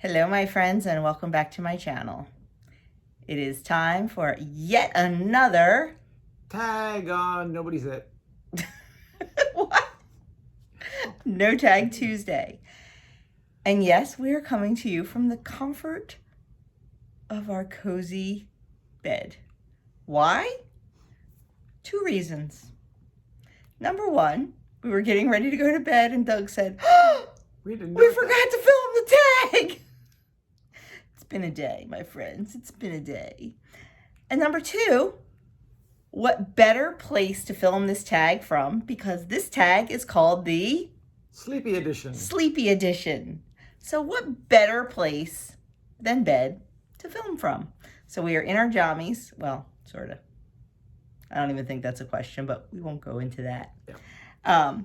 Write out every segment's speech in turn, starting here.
Hello, my friends, and welcome back to my channel. It is time for yet another Tag on Nobody's It. what? No Tag Tuesday. And yes, we are coming to you from the comfort of our cozy bed. Why? Two reasons. Number one, we were getting ready to go to bed and Doug said, we forgot to film the tag. It's been a day, my friends. It's been a day. And number two, what better place to film this tag from, because this tag is called the Sleepy Edition. Sleepy Edition. So what better place than bed to film from? So we are in our jammies. Well, sort of. I don't even think that's a question, but we won't go into that. Yeah.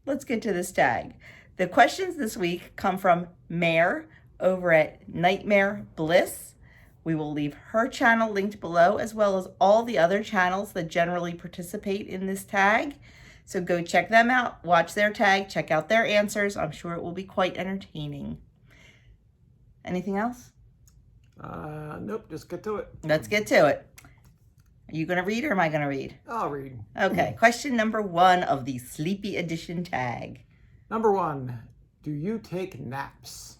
Let's get to this tag. The questions this week come from Mare over at Nightmare Bliss. We will leave her channel linked below, as well as all the other channels that generally participate in this tag. So go check them out, watch their tag, check out their answers. I'm sure it will be quite entertaining. Anything else? Nope, just get to it. Let's get to it. Are you going to read or am I going to read? I'll read. Okay, question number one of the Sleepy Edition tag. Number one, do you take naps?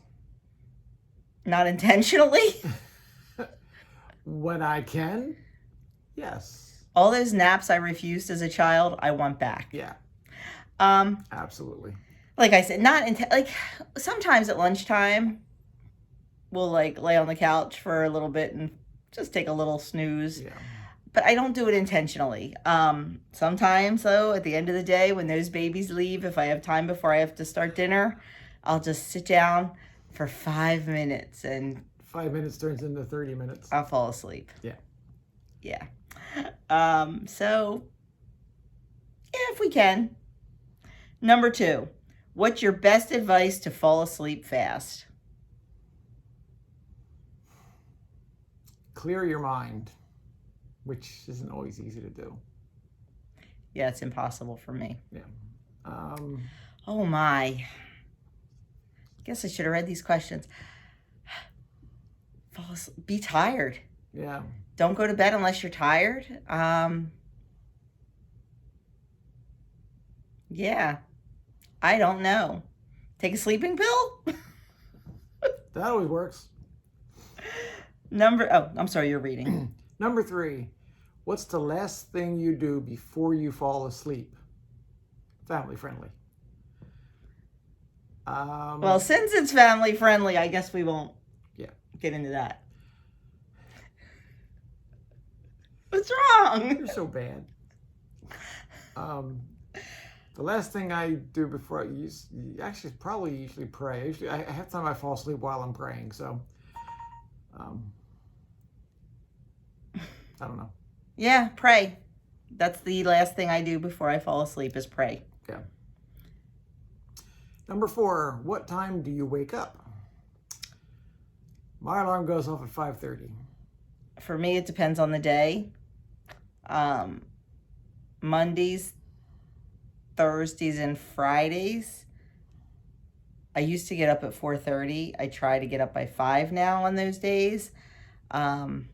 Not intentionally? When I can, yes. All those naps I refused as a child, I want back. Yeah. Absolutely. Like I said, like sometimes at lunchtime, we'll like lay on the couch for a little bit and just take a little snooze. Yeah. But I don't do it intentionally. Sometimes though, at the end of the day, when those babies leave, if I have time before I have to start dinner, I'll just sit down for 5 minutes and 5 minutes turns into 30 minutes. I'll fall asleep. Yeah. Yeah. So, yeah, if we can. Number two, what's your best advice to fall asleep fast? Clear your mind, which isn't always easy to do. Yeah, it's impossible for me. Yeah. Oh my. Guess I should have read these questions. Be tired. Yeah. Don't go to bed unless you're tired. Yeah. I don't know. Take a sleeping pill? That always works. I'm sorry, you're reading. Number three, what's the last thing you do before you fall asleep? Family friendly. Well, since it's family friendly, I guess we won't get into that. What's wrong? You're so bad. The last thing I do before actually probably usually pray. Usually, I have time I fall asleep while I'm praying. So, I don't know. Yeah, pray. That's the last thing I do before I fall asleep is pray. Yeah. Number four, what time do you wake up? My alarm goes off at 5:30. For me, it depends on the day. Mondays, Thursdays, and Fridays, I used to get up at 4:30. I try to get up by 5 now on those days. It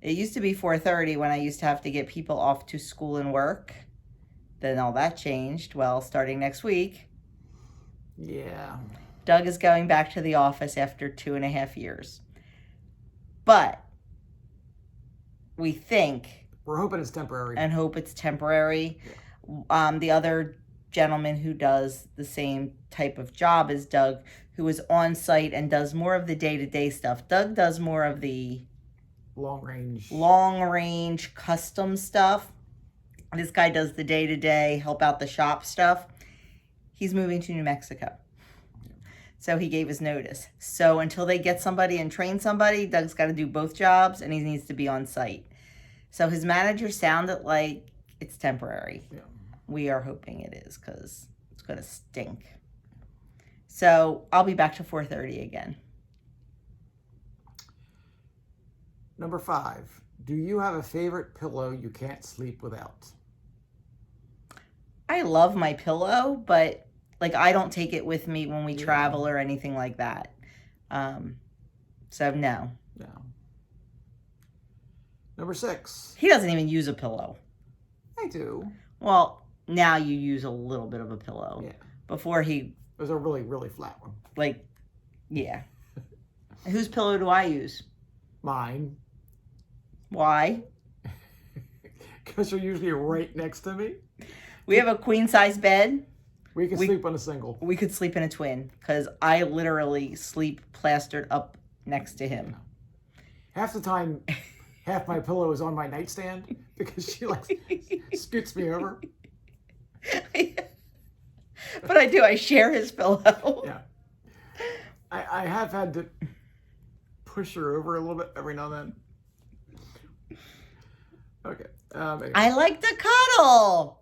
used to be 4:30 when I used to have to get people off to school and work. Then all that changed. Well, starting next week. Yeah. Doug is going back to the office after 2.5 years. But we think... We're hoping it's temporary. And hope it's temporary. Yeah. The other gentleman who does the same type of job as Doug, who is on site and does more of the day-to-day stuff. Doug does more of the... Long range custom stuff. This guy does the day-to-day, help out the shop stuff. He's moving to New Mexico. So he gave his notice. So until they get somebody and train somebody, Doug's got to do both jobs and he needs to be on site. So his manager sounded like it's temporary. Yeah. We are hoping it is because it's going to stink. So I'll be back to 4:30 again. Number five, do you have a favorite pillow you can't sleep without? I love my pillow, but Like, I don't take it with me when we Yeah. travel or anything like that. So no. No. Number 6. He doesn't even use a pillow. I do. Well, now you use a little bit of a pillow. Yeah. Before he, It was a really, really flat one. like, yeah. Whose pillow do I use? Mine. Why? Because you're usually right next to me. We have a queen size bed. We can sleep on a single. We could sleep in a twin because I literally sleep plastered up next to him. Half the time, half my pillow is on my nightstand because she like scoots me over. But I do. I share his pillow. Yeah. I have had to push her over a little bit every now and then. Okay. Anyway. I like to cuddle.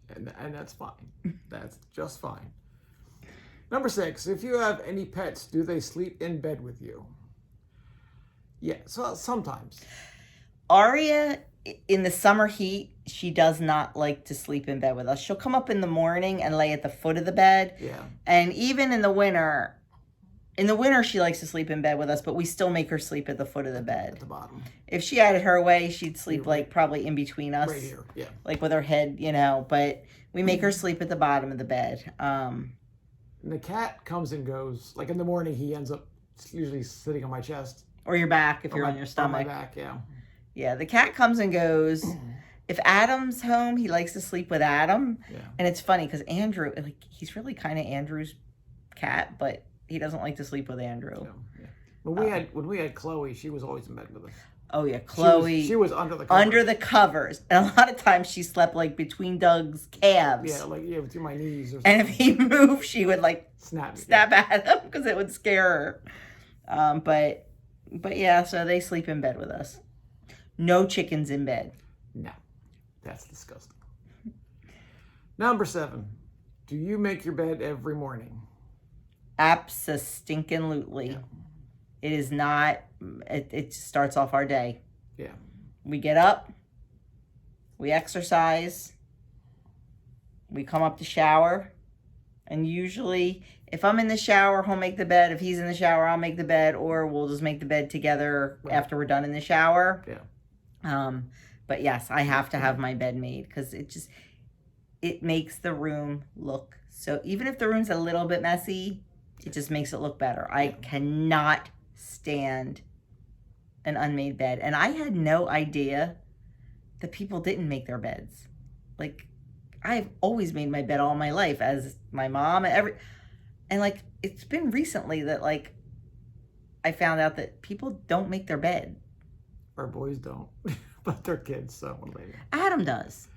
And that's fine. That's just fine. Number 6. If you have any pets, do they sleep in bed with you? Yeah, so sometimes. Aria, in the summer heat, she does not like to sleep in bed with us. She'll come up in the morning and lay at the foot of the bed. Yeah. And even in the winter she likes to sleep in bed with us, but we still make her sleep at the foot of the bed. At the bottom. If she had it her way, she'd sleep like probably in between us. Right here, yeah. Like with her head, but we make her sleep at the bottom of the bed. And the cat comes and goes. Like in the morning, he ends up usually sitting on my chest. Or your back if you're on your stomach. On my back, yeah. Yeah, the cat comes and goes. If Adam's home, he likes to sleep with Adam. Yeah. And it's funny because Andrew, like, he's really kind of Andrew's cat, but he doesn't like to sleep with Andrew. No, yeah. When we had Chloe, she was always in bed with us. Oh yeah, Chloe. She was under the covers. Under the covers, and a lot of times she slept like between Doug's calves. Yeah, between my knees or something. And if he moved, she would like snap at him because it would scare her. But yeah, so they sleep in bed with us. No chickens in bed. No, that's disgusting. Number 7, do you make your bed every morning? Abso-stinkin-lutely. Yeah. It is not. It starts off our day. Yeah. We get up. We exercise. We come up to shower. And usually, if I'm in the shower, he'll make the bed. If he's in the shower, I'll make the bed. Or we'll just make the bed together after we're done in the shower. Yeah. But yes, I have to have my bed made because it makes the room look so. Even if the room's a little bit messy, it just makes it look better. I cannot stand an unmade bed. And I had no idea that people didn't make their beds. Like, I've always made my bed all my life as my mom and like, it's been recently that like, I found out that people don't make their bed. Our boys don't, but they're kids, so what do they do? Adam does.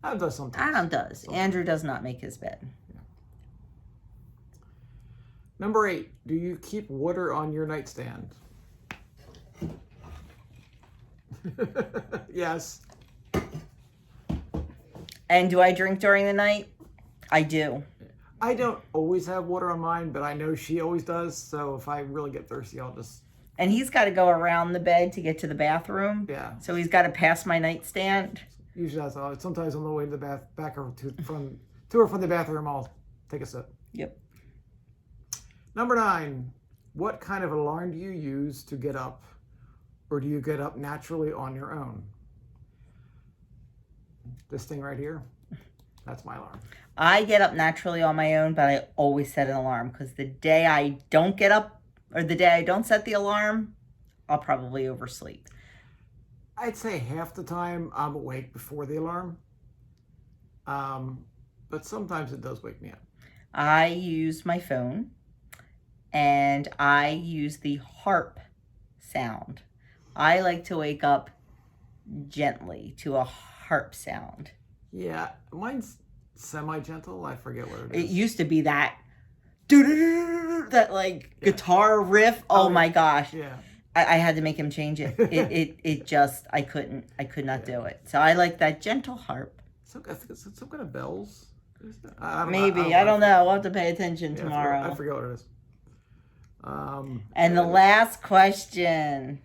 Adam does sometimes. Adam does. Sometimes. Andrew does not make his bed. Yeah. Number 8, do you keep water on your nightstand? Yes. And do I drink during the night? I do. I don't always have water on mine, but I know she always does. So if I really get thirsty, I'll just... And he's got to go around the bed to get to the bathroom. Yeah. So he's got to pass my nightstand. Usually that's all. Sometimes on the way to the back or to or from the bathroom, I'll take a sip. Yep. Number 9, what kind of alarm do you use to get up? Or do you get up naturally on your own? This thing right here, that's my alarm. I get up naturally on my own, but I always set an alarm because the day I don't get up or the day I don't set the alarm, I'll probably oversleep. I'd say half the time I'm awake before the alarm. But sometimes it does wake me up. I use my phone and I use the harp sound. I like to wake up gently to a harp sound. Yeah, mine's semi-gentle. I forget what it is. It used to be that like guitar riff. Oh my gosh. Yeah. I had to make him change it. It just, I could not do it. So I like that gentle harp. I think it's some kind of bells. Maybe. I don't know. We'll have to pay attention tomorrow. I forget what it is. And the last question.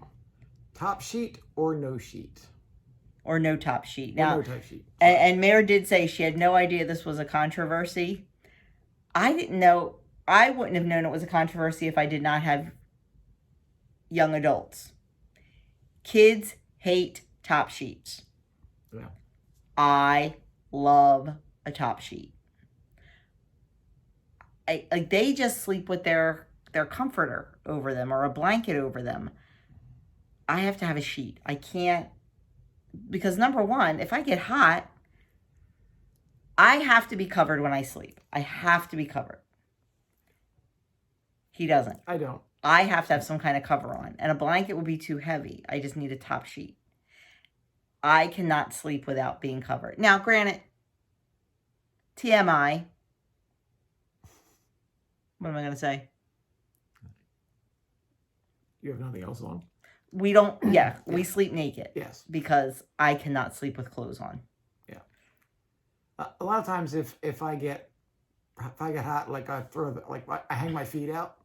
Top sheet or no sheet? Or no top sheet. Now, no top sheet. And Mare did say she had no idea this was a controversy. I didn't know, I wouldn't have known it was a controversy if I did not have young adults. Kids hate top sheets. Yeah. I love a top sheet. Like they just sleep with their comforter over them or a blanket over them. I have to have a sheet. I can't, because number one, if I get hot, I have to be covered when I sleep. I have to be covered. He doesn't. I don't. I have to have some kind of cover on, and a blanket would be too heavy. I just need a top sheet. I cannot sleep without being covered. Now, granted, TMI. What am I going to say? You have nothing else on? We don't, yeah, we sleep naked. Yes. Because I cannot sleep with clothes on. Yeah. A lot of times if I get hot, like I hang my feet out.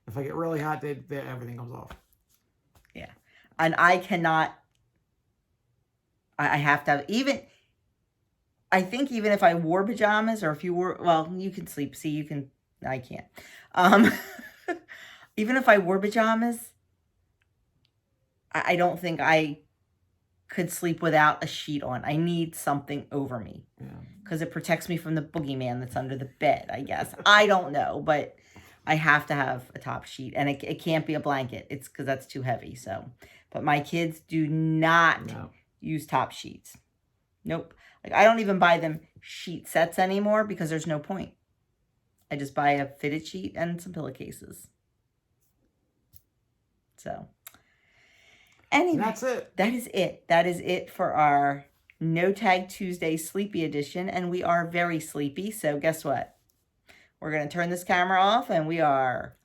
If I get really hot, everything comes off. Yeah. And I cannot, I have to have, even, I think even if I wore pajamas or if you wore, well, you can sleep. See, you can, I can't. Even if I wore pajamas, I don't think I could sleep without a sheet on. I need something over me. Yeah. Because it protects me from the boogeyman that's under the bed, I guess. I don't know, but I have to have a top sheet. And it can't be a blanket. It's because that's too heavy. So, but my kids do not use top sheets. Nope. Like I don't even buy them sheet sets anymore because there's no point. I just buy a fitted sheet and some pillowcases. So, anyway, that's it. That is it. That is it for our No Tag Tuesday Sleepy Edition. And we are very sleepy. So guess what? We're going to turn this camera off and we are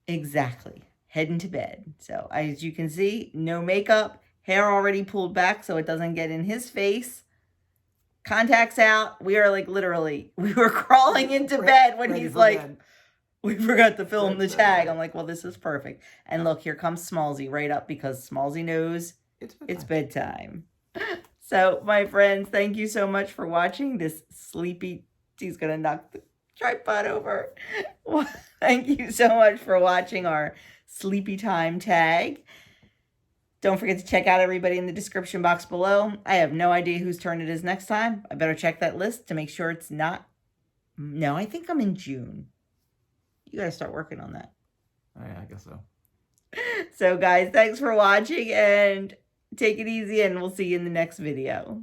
exactly heading to bed. So as you can see, no makeup, hair already pulled back so it doesn't get in his face. Contacts out. We are like literally, we were crawling into bed when he's like, we forgot to film the tag. I'm like, well, this is perfect. And look, here comes Smallsy right up because Smallsy knows it's bedtime. So, my friends, thank you so much for watching this sleepy. He's going to knock the tripod over. Well, thank you so much for watching our sleepy time tag. Don't forget to check out everybody in the description box below. I have no idea whose turn it is next time. I better check that list to make sure it's not. No, I think I'm in June. You got to start working on that. Yeah, I guess so. So, guys, thanks for watching and take it easy, and we'll see you in the next video.